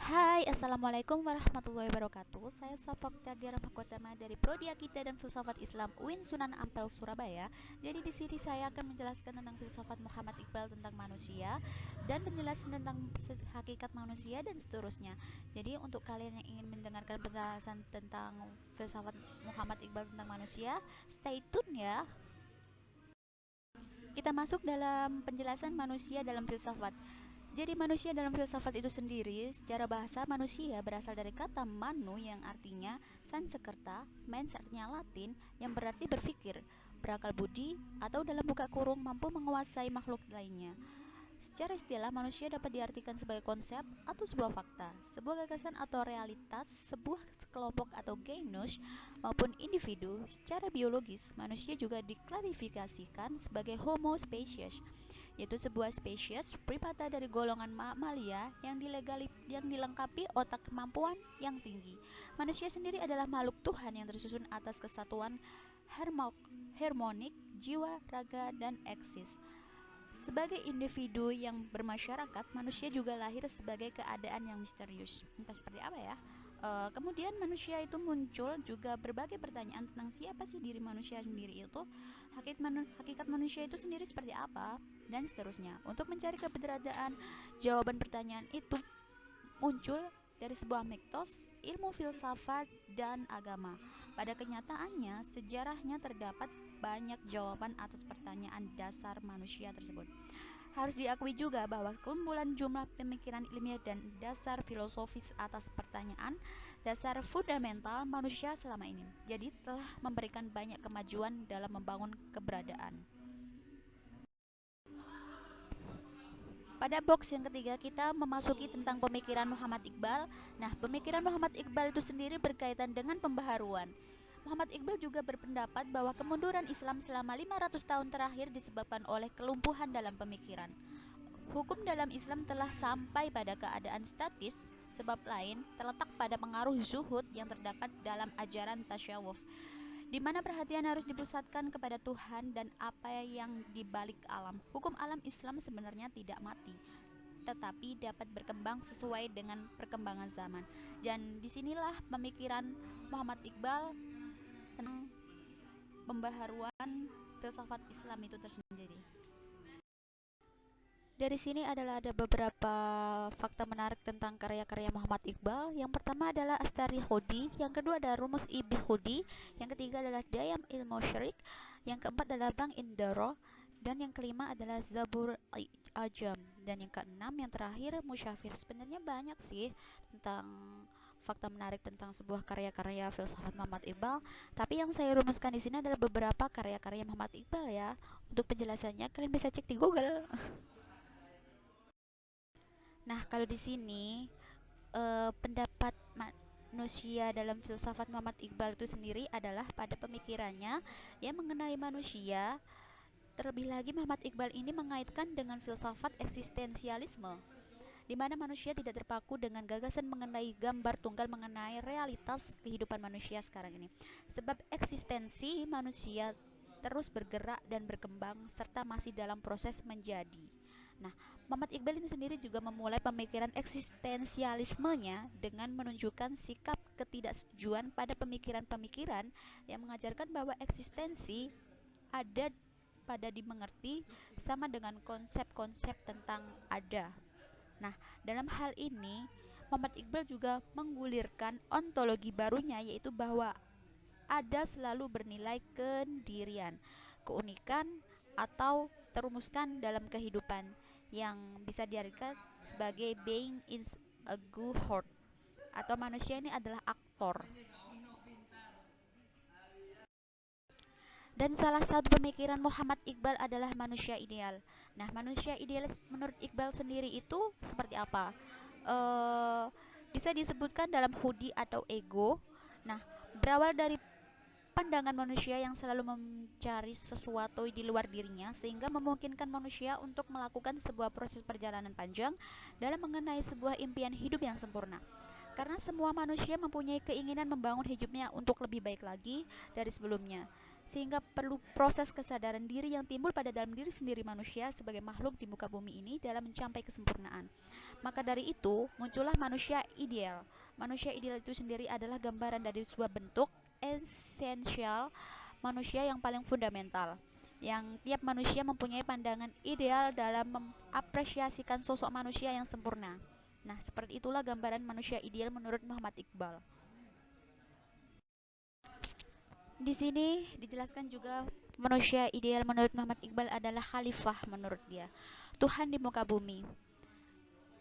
Hai, Assalamualaikum warahmatullahi wabarakatuh. Saya Safak Tiara Mahkotama dari Prodi Akida dan Filsafat Islam UIN Sunan Ampel, Surabaya. Jadi di sini saya akan menjelaskan tentang filsafat Muhammad Iqbal tentang manusia dan penjelasan tentang hakikat manusia dan seterusnya. Jadi untuk kalian yang ingin mendengarkan penjelasan tentang filsafat Muhammad Iqbal tentang manusia, stay tune ya. Kita masuk dalam penjelasan manusia dalam filsafat. Jadi manusia dalam filsafat itu sendiri, secara bahasa manusia berasal dari kata manu yang artinya Sanskerta, mens artinya Latin yang berarti berpikir, berakal budi, atau dalam buka kurung mampu menguasai makhluk lainnya. Secara istilah, manusia dapat diartikan sebagai konsep atau sebuah fakta, sebuah gagasan atau realitas, sebuah kelompok atau genus, maupun individu. Secara biologis, manusia juga diklasifikasikan sebagai Homo species, yaitu sebuah spesies primata dari golongan mamalia yang dilengkapi otak kemampuan yang tinggi. Manusia sendiri adalah makhluk Tuhan yang tersusun atas kesatuan harmonik jiwa, raga, dan eksis. Sebagai individu yang bermasyarakat, manusia juga lahir sebagai keadaan yang misterius. Entah seperti apa ya. Kemudian manusia itu muncul juga berbagai pertanyaan tentang siapa sih diri manusia sendiri itu, hakikat manusia itu sendiri seperti apa, dan seterusnya. Untuk mencari keberadaan jawaban pertanyaan itu muncul dari sebuah mitos, ilmu filsafat, dan agama. Pada kenyataannya, sejarahnya terdapat banyak jawaban atas pertanyaan dasar manusia tersebut. Harus diakui juga bahwa kumpulan jumlah pemikiran ilmiah dan dasar filosofis atas pertanyaan dasar fundamental manusia selama ini. Jadi telah memberikan banyak kemajuan dalam membangun keberadaan. Pada box yang ketiga kita memasuki tentang pemikiran Muhammad Iqbal. Nah, pemikiran Muhammad Iqbal itu sendiri berkaitan dengan pembaharuan. Muhammad Iqbal juga berpendapat bahwa kemunduran Islam selama 500 tahun terakhir disebabkan oleh kelumpuhan dalam pemikiran. Hukum dalam Islam telah sampai pada keadaan statis, sebab lain terletak pada pengaruh zuhud yang terdapat dalam ajaran tasyawuf, di mana perhatian harus dipusatkan kepada Tuhan dan apa yang dibalik alam. Hukum alam Islam sebenarnya tidak mati, tetapi dapat berkembang sesuai dengan perkembangan zaman. Dan disinilah pemikiran Muhammad Iqbal tentang pembaharuan filsafat Islam itu tersendiri. Dari sini ada beberapa fakta menarik tentang karya-karya Muhammad Iqbal. Yang pertama adalah Astari Khudi, yang kedua adalah Rumus Ibn Khudi, yang ketiga adalah Dayam Ilmu Syirik, yang keempat adalah Bang Indaro, dan yang kelima adalah Zabur Ajam, dan yang keenam yang terakhir Musyafir. Sebenarnya banyak sih tentang fakta menarik tentang sebuah karya-karya filsafat Muhammad Iqbal, tapi yang saya rumuskan di sini adalah beberapa karya-karya Muhammad Iqbal ya. Untuk penjelasannya kalian bisa cek di Google. Nah, kalau di sini pendapat manusia dalam filsafat Muhammad Iqbal itu sendiri adalah pada pemikirannya yang mengenai manusia. Terlebih lagi Muhammad Iqbal ini mengaitkan dengan filsafat eksistensialisme, di mana manusia tidak terpaku dengan gagasan mengenai gambar tunggal mengenai realitas kehidupan manusia sekarang ini. Sebab eksistensi manusia terus bergerak dan berkembang serta masih dalam proses menjadi. Nah, Muhammad Iqbal ini sendiri juga memulai pemikiran eksistensialismenya dengan menunjukkan sikap ketidaksetujuan pada pemikiran-pemikiran yang mengajarkan bahwa eksistensi ada pada dimengerti sama dengan konsep-konsep tentang ada. Nah, dalam hal ini Muhammad Iqbal juga menggulirkan ontologi barunya, yaitu bahwa ada selalu bernilai kendirian, keunikan, atau terumuskan dalam kehidupan yang bisa diartikan sebagai being is a good heart, atau manusia ini adalah aktor. Dan salah satu pemikiran Muhammad Iqbal adalah manusia ideal. Nah, manusia ideal menurut Iqbal sendiri itu seperti apa? Eh, Bisa disebutkan dalam hudi atau ego. Nah, berawal dari pandangan manusia yang selalu mencari sesuatu di luar dirinya, sehingga memungkinkan manusia untuk melakukan sebuah proses perjalanan panjang dalam mengenai sebuah impian hidup yang sempurna. Karena semua manusia mempunyai keinginan membangun hidupnya untuk lebih baik lagi dari sebelumnya. sehingga perlu proses kesadaran diri yang timbul pada dalam diri sendiri manusia sebagai makhluk di muka bumi ini dalam mencapai kesempurnaan. Maka dari itu, muncullah manusia ideal. Manusia ideal itu sendiri adalah gambaran dari sebuah bentuk esensial manusia yang paling fundamental, yang tiap manusia mempunyai pandangan ideal dalam mengapresiasikan sosok manusia yang sempurna. Nah, seperti itulah gambaran manusia ideal menurut Muhammad Iqbal. Di sini dijelaskan juga manusia ideal menurut Muhammad Iqbal adalah khalifah menurut dia, Tuhan di muka bumi.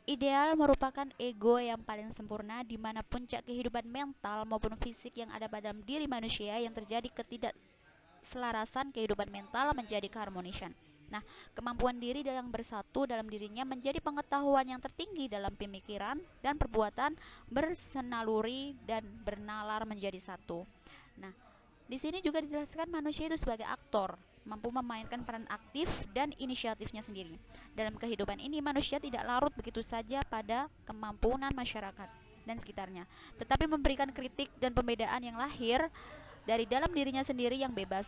Ideal merupakan ego yang paling sempurna di mana puncak kehidupan mental maupun fisik yang ada pada dalam diri manusia yang terjadi ketidakselarasan kehidupan mental menjadi keharmonisan. Nah, kemampuan diri yang bersatu dalam dirinya menjadi pengetahuan yang tertinggi dalam pemikiran dan perbuatan bersenaluri dan bernalar menjadi satu. Nah, di sini juga dijelaskan manusia itu sebagai aktor, mampu memainkan peran aktif dan inisiatifnya sendiri. Dalam kehidupan ini, manusia tidak larut begitu saja pada kemampuan masyarakat dan sekitarnya, tetapi memberikan kritik dan pembedaan yang lahir dari dalam dirinya sendiri yang bebas.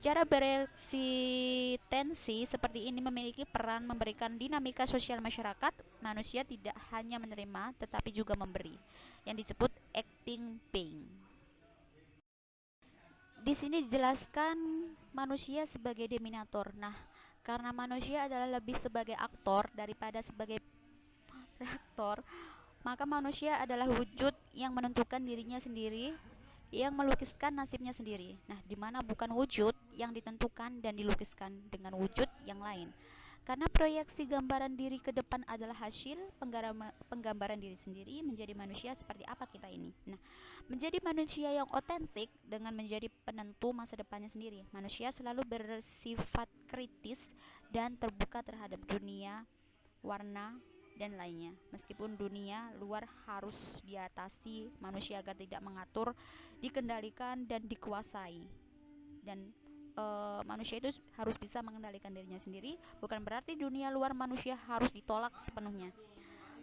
Cara bereksistensi seperti ini memiliki peran memberikan dinamika sosial masyarakat. Manusia tidak hanya menerima, tetapi juga memberi, yang disebut acting being. Di sini dijelaskan manusia sebagai dominator. Nah, karena manusia adalah lebih sebagai aktor daripada sebagai reaktor, maka manusia adalah wujud yang menentukan dirinya sendiri, yang melukiskan nasibnya sendiri. Nah, di mana bukan wujud yang ditentukan dan dilukiskan dengan wujud yang lain. Karena proyeksi gambaran diri ke depan adalah hasil penggambaran diri sendiri menjadi manusia seperti apa kita ini. Nah, menjadi manusia yang otentik dengan menjadi penentu masa depannya sendiri. Manusia selalu bersifat kritis dan terbuka terhadap dunia, warna, dan lainnya. Meskipun dunia luar harus diatasi manusia agar tidak mengatur, dikendalikan, dan dikuasai. Dan manusia itu harus bisa mengendalikan dirinya sendiri, bukan berarti dunia luar manusia harus ditolak sepenuhnya.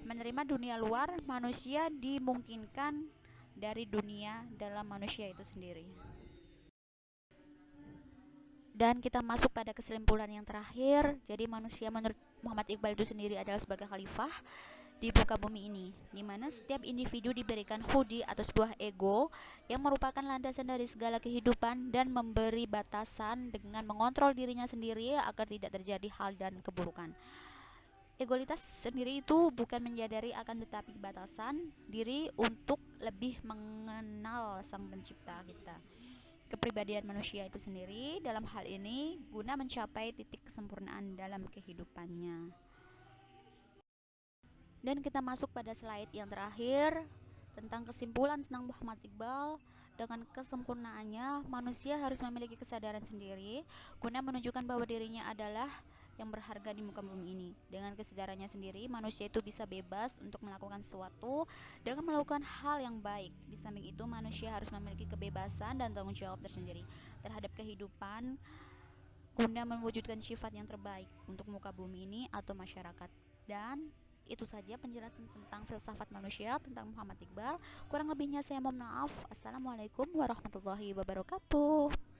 Menerima dunia luar, manusia dimungkinkan dari dunia dalam manusia itu sendiri. Dan kita masuk pada kesimpulan yang terakhir. Jadi manusia menurut Muhammad Iqbal itu sendiri adalah sebagai khalifah di muka bumi ini, di mana setiap individu diberikan hudi atau sebuah ego yang merupakan landasan dari segala kehidupan dan memberi batasan dengan mengontrol dirinya sendiri agar tidak terjadi hal dan keburukan. Egolitas sendiri itu bukan menyadari akan tetapi batasan diri untuk lebih mengenal sang pencipta kita. Kepribadian manusia itu sendiri dalam hal ini guna mencapai titik kesempurnaan dalam kehidupannya. Dan kita masuk pada slide yang terakhir tentang kesimpulan tentang Muhammad Iqbal. Dengan kesempurnaannya, manusia harus memiliki kesadaran sendiri guna menunjukkan bahwa dirinya adalah yang berharga di muka bumi ini. Dengan kesadarannya sendiri, manusia itu bisa bebas untuk melakukan sesuatu dengan melakukan hal yang baik. Di samping itu, manusia harus memiliki kebebasan dan tanggung jawab tersendiri terhadap kehidupan guna mewujudkan sifat yang terbaik untuk muka bumi ini atau masyarakat. Dan itu saja penjelasan tentang filsafat manusia tentang Muhammad Iqbal. Kurang lebihnya saya mohon maaf. Assalamualaikum warahmatullahi wabarakatuh.